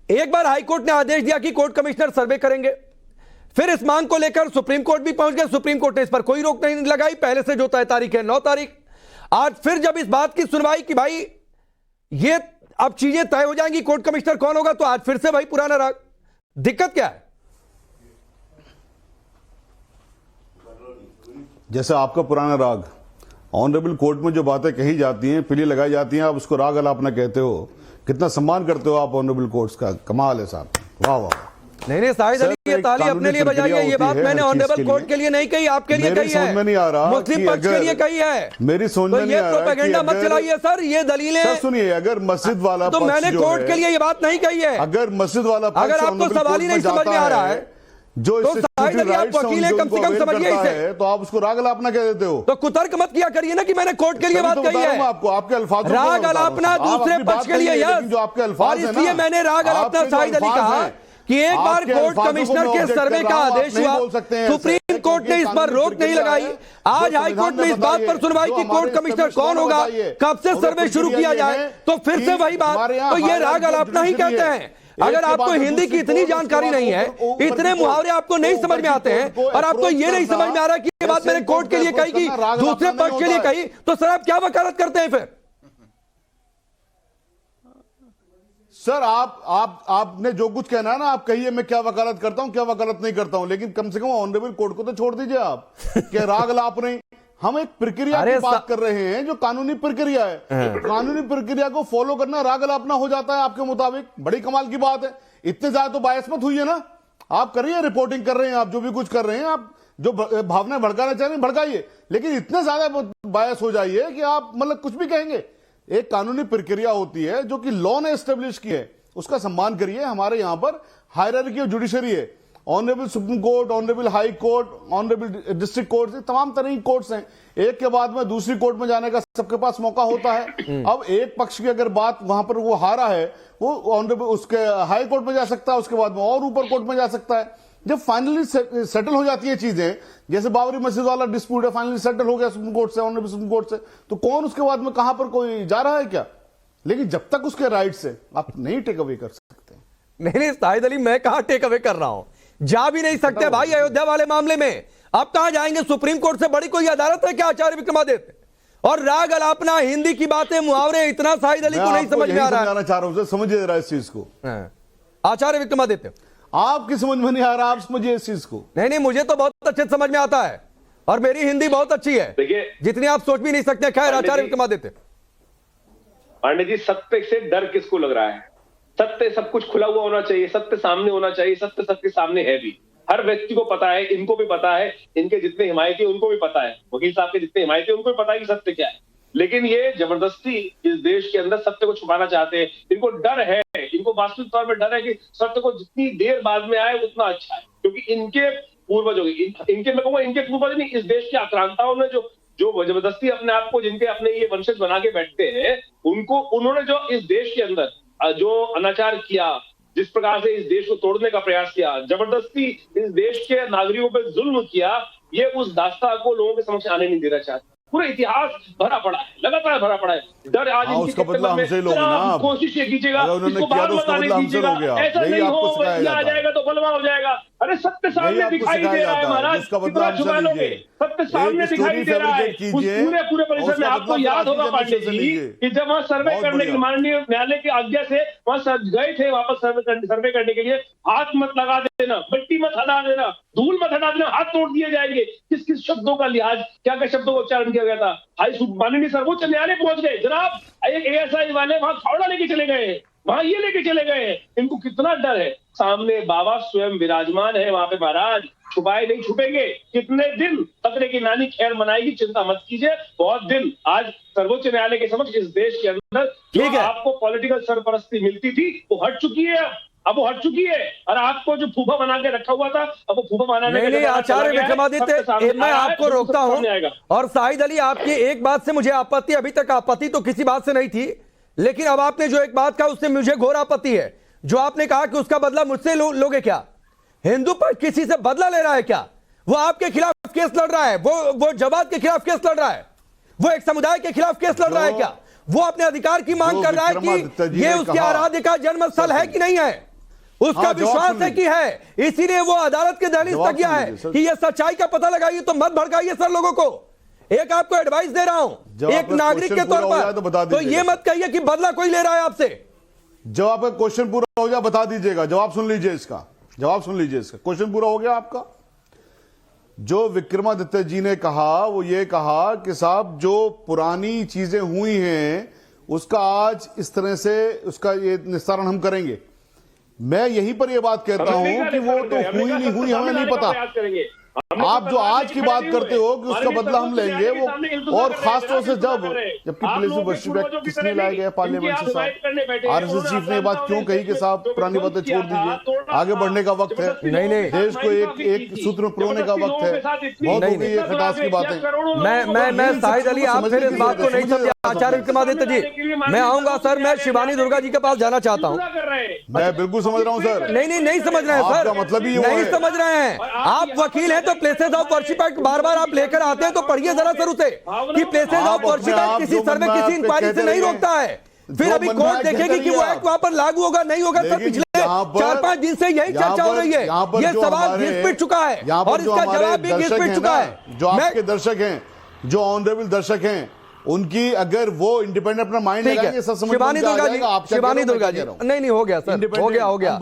एक बार हाईकोर्ट ने आदेश दिया कि कोर्ट कमिश्नर सर्वे करेंगे, फिर इस मांग को लेकर सुप्रीम कोर्ट भी पहुंच गए। सुप्रीम कोर्ट ने इस पर कोई रोक नहीं लगाई, पहले से जो तय तारीख है 9 तारीख। आज फिर जब इस बात की सुनवाई कि भाई ये अब चीजें तय हो जाएंगी, कोर्ट कमिश्नर कौन होगा, तो आज फिर से भाई पुराना राग। दिक्कत क्या है? जैसे आपका पुराना राग, ऑनरेबल कोर्ट में जो बातें कही जाती हैं, पिली लगाई जाती हैं, आप उसको राग अलापना कहते हो। कितना सम्मान करते हो आप ऑनरेबल कोर्ट्स का, कमाल है साहब, वाह वाह। नहीं शाहिद अली, ये ताली अपने लिए बजाइए। ये बात मैंने ऑनरेबल कोर्ट के लिए नहीं कही, आपके लिए कही है, समझ में नहीं आ रहा, मुस्लिम पक्ष के लिए कही है। मेरी समझ में नहीं आ रहा, ये प्रोपेगेंडा मत चलाइए सर, ये दलीलें सुनिए। अगर मस्जिद वाला तो मैंने कोर्ट के लिए ये बात नहीं कही है। अगर मस्जिद वाला अगर आपको सवाल ही नहीं समझ में आ रहा है जो तो शाहिद अली आप वकील हैं, कम से कम समझिए इसे। तो आप उसको राग अलापना कह देते हो। तो कुतर्क मत किया करिए ना कि मैंने कोर्ट के लिए बात कही है। आपको आपके अल्फाज राग अलापना दूसरे पक्ष के लिए, जो आपके अल्फाज और इसलिए मैंने राग अलापना शाहिद अली कहा कि एक बार कोर्ट कमिश्नर के सर्वे का आदेश हुआ, सुप्रीम कोर्ट ने इस पर रोक नहीं लगाई। आज हाई कोर्ट में इस बात पर सुनवाई कि कोर्ट कमिश्नर कौन होगा, कब से सर्वे शुरू किया जाए, तो फिर से वही बात। तो ये राग अलापना ही कहते हैं। अगर आपको हिंदी की इतनी जानकारी नहीं है, इतने मुहावरे आपको नहीं समझ में आते हैं, और आपको ये नहीं समझ में आ रहा कि ये बात मैंने कोर्ट के लिए कही कि दूसरे पक्ष के लिए कही, तो सर आप क्या वकालत करते हैं फिर? सर आपने जो कुछ कहना है ना, आप कहिए, मैं क्या वकालत करता हूं, क्या वकालत नहीं करता हूं, लेकिन कम से कम ऑनरेबल कोर्ट को तो छोड़ दीजिए आप क्या राग अलाप नहीं। हम एक प्रक्रिया की बात कर रहे हैं जो कानूनी प्रक्रिया है। कानूनी प्रक्रिया को फॉलो करना राग अलापना हो जाता है आपके मुताबिक? बड़ी कमाल की बात है। इतने ज्यादा तो बायस मत हुई है ना। आप करिए, रिपोर्टिंग कर रहे हैं, आप जो भी कुछ कर रहे हैं, आप जो भावनाएं भड़काना चाह रहे हैं भड़काइए, लेकिन इतने ज्यादा बायस हो जाइए कि आप मतलब कुछ भी कहेंगे। एक कानूनी प्रक्रिया होती है जो कि लॉ ने एस्टेब्लिश की है, उसका सम्मान करिए। हमारे यहां पर हायरार्की ऑफ जुडिशरी है, honourable supreme court, honourable high court, honourable district court, तमाम तरह की कोर्ट्स हैं। एक के बाद में दूसरी कोर्ट में जाने का सबके पास मौका होता है। अब एक पक्ष की अगर बात वहां पर वो हारा है, वो ऑनरेबल उसके हाई कोर्ट में जा सकता है, उसके बाद में और ऊपर कोर्ट में जा सकता है। जब फाइनली सेटल हो जाती है चीजें, जैसे बाबरी मस्जिद वाला डिस्प्यूट है, फाइनली सेटल हो गया सुप्रीम कोर्ट से, ऑनरेबल सुप्रीम कोर्ट से, तो कौन उसके बाद में कहां पर कोई जा रहा है क्या? लेकिन जब तक उसके राइट से आप नहीं टेक अवे कर सकते। नहीं शाहिद अली, मैं कहां टेक अवे कर रहा हूं, जा भी नहीं सकते भाई। अयोध्या वाले मामले में आप कहां जाएंगे? सुप्रीम कोर्ट से बड़ी कोई अदालत है क्या आचार्य विक्रमादित्य? और राग अलापना, हिंदी की बातें, मुहावरे, इतना शाहिद अली को नहीं समझ में आ रहा है। चाह रहा हूं, समझिए जरा इस चीज को। आचार्य विक्रमादित्य, आपकी समझ में नहीं आ रहा, आप समझिए इस चीज को। नहीं मुझे तो बहुत अच्छे से समझ में आता है, और मेरी हिंदी बहुत अच्छी है, जितनी आप सोच भी नहीं सकते। खैर आचार्य विक्रमादित्य, पांडे जी, सत्य से डर किसको लग रहा है? सत्य सब कुछ खुला हुआ होना चाहिए, सत्य सामने होना चाहिए। सत्य सबके सामने है भी, हर व्यक्ति को पता है, इनको भी पता है, इनके जितने हिमायती उनको भी पता है, वकील साहब के जितने हिमायती उनको भी पता है कि सत्य क्या है। लेकिन ये जबरदस्ती इस देश के अंदर सत्य को छुपाना चाहते हैं। इनको डर है, इनको वास्तविक तौर पर डर है कि सत्य को जितनी देर बाद में आए उतना अच्छा है, क्योंकि इनके पूर्वजों इनके मैं कहूंगा इनके पूर्वज नहीं, इस देश के आक्रांताओं ने जो जबरदस्ती अपने आप को, जिनके अपने ये वंशज बना के बैठते हैं, उन्होंने जो इस देश के अंदर जो अनाचार किया, जिस प्रकार से इस देश को तोड़ने का प्रयास किया, जबरदस्ती इस देश के नागरिकों पर जुल्म किया, ये उस दास्तां को लोगों के समक्ष आने नहीं देना चाहते। पूरा इतिहास भरा पड़ा है, लगातार भरा पड़ा है। डर आज उसका बदला हमसे लोग ना, कोशिश ये कीजिएगा, इसको बार बताने दीजिएगा, ऐसा नहीं हो आ जाएगा तो बलवा हो जाएगा। अरे सत्य सामने दिखाई दे रहा है महाराज, कितना छुपा लोगे? सत्य सामने दिखाई दे रहा है उस पूरे परिसर में। आपको याद होगा पांडे जी कि जब वहां सर्वे करने के माननीय न्यायालय की आज्ञा से वहां गए थे वापस सर्वे करने के लिए, हाथ मत लगा देना, मिट्टी मत हटा देना, धूल मत हटा देना, हाथ तोड़ दिए जाएंगे। किस किस शब्दों का लिहाज, क्या क्या शब्दों का उच्चारण किया गया था? माननीय सर्वोच्च न्यायालय पहुंच गए जनाब, एक एएसआई वाले वहां फावड़ा लेके चले गए, वहां ये लेके चले गए। इनको कितना डर है? सामने बाबा स्वयं विराजमान है वहां पे महाराज, छुपाए नहीं छुपेंगे। कितने दिन खतरे की नानी खैर मनाएगी, चिंता मत कीजिए, बहुत दिन। आज सर्वोच्च न्यायालय के समक्ष इस देश के अंदर जो आपको पॉलिटिकल सरपरस्ती मिलती थी वो हट चुकी है, अब वो हट चुकी है। और आपको जो फूफा बना के रखा हुआ था, अब वो फूफा बनाने नहीं आचार्य विक्रमादित्य, मैं आपको रोकता हूं। और शाहिद अली, आपकी एक बात से मुझे आपत्ति, अभी तक आपत्ति तो किसी बात से नहीं थी, लेकिन अब आपने जो एक बात कहा उससे मुझे घोर आपत्ति है। जो आपने कहा कि उसका बदला मुझसे लोगे क्या? हिंदू पर किसी से बदला ले रहा है क्या? वो आपके खिलाफ केस लड़ रहा है, वो जमात के खिलाफ केस लड़ रहा है, वो एक समुदाय के खिलाफ केस लड़ रहा है क्या? वो अपने अधिकार की मांग कर रहा है कि ये उसके आराध्य का जन्म स्थल है कि नहीं है? उसका हाँ, जवाब विश्वास सुन है कि है, इसीलिए वो अदालत के दहलीज जवाब तक गया सुन है लीजिए, सर। कि ये सच्चाई का पता लगाइए, तो मत भड़काइए सर लोगों को। एक आपको एडवाइस दे रहा हूं जब एक आपका नागरिक के क्वेश्चन तौर पूरा हो जाए तो बता पर, तो दीजिएगा। ये मत कहिए कि बदला कोई ले रहा है आपसे। जब आपका क्वेश्चन पूरा हो जाए बता दीजिएगा, जवाब सुन लीजिए इसका, जवाब सुन लीजिए इसका। क्वेश्चन पूरा हो गया आपका? जो विक्रमादित्य जी ने कहा वो ये कहा कि साहब जो पुरानी चीजें हुई हैं उसका आज इस तरह से उसका ये निस्तारण हम करेंगे। मैं यहीं पर ये बात कहता हूं कि वो तो हुई नहीं हुई हमें नहीं पता। आप जो आज की बात करते हो कि उसका बदला हम लेंगे, वो और खास तौर से जबकि पुलिस वर्शिप एक्ट किसने लाया गया पार्लियामेंट से साहब, आरएसएस चीफ ने ये बात क्यों कही कि साहब पुरानी बातें छोड़ दीजिए, आगे बढ़ने का वक्त है, नहीं देश को एक सूत्र में पिरोने का वक्त है, बहुत हो गई ये खटास की बातें। मैं शाहिद अली, आप फिर इस बात को नहीं समझे। आचार्य विक्रमादित्य जी, मैं आऊंगा सर, मैं शिवानी दुर्गा जी के पास जाना चाहता हूं। मैं बिल्कुल समझ रहा हूं सर। नहीं समझ रहे हैं सर, आपका मतलब ही वो नहीं है। समझ रहे हैं। आप वकील हैं तो प्लेसेस ऑफ वर्शिप एक्ट बार बार आप लेकर आते हैं, तो पढ़िए जरा सर उसे कि प्लेसेस ऑफ वर्शिप एक्ट किसी सर्वे किसी इंक्वायरी से नहीं रोकता है। फिर अभी कोर्ट देखेगी कि वो एक्ट वहां पर लागू होगा नहीं होगा। सर पिछले 4-5 दिन से यही चर्चा हो रही है, ये सवाल घिस पिट चुका है और इसका जवाब भी घिस पिट चुका है। जो आपके दर्शक हैं, जो ऑनरेबल दर्शक हैं, उनकी अगर वो इंडिपेंडेंट अपना माइंड लगाएंगे, सब समझ में आ जाएगा। शिवानी दुर्गा जी, नहीं हो गया सर, हो गया